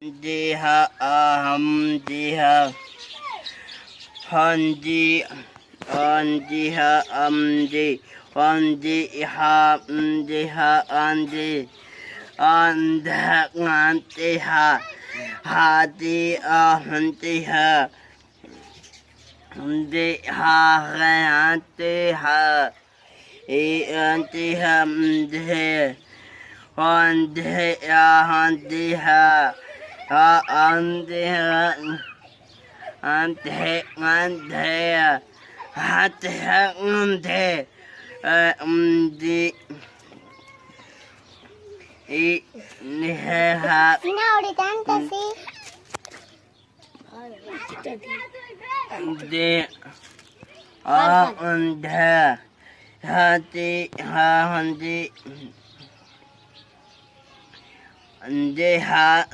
jiha aham jiha hanji anjiha amji wanji iha jiha anji andha ngantiha hati ahantiha jiha ghantiha antiha mdhe hantiha hantiha عندها عندها عندها عندها عندها عندي إنها Sina ahorita antes sí. عندي عندها هاتي عندي عندها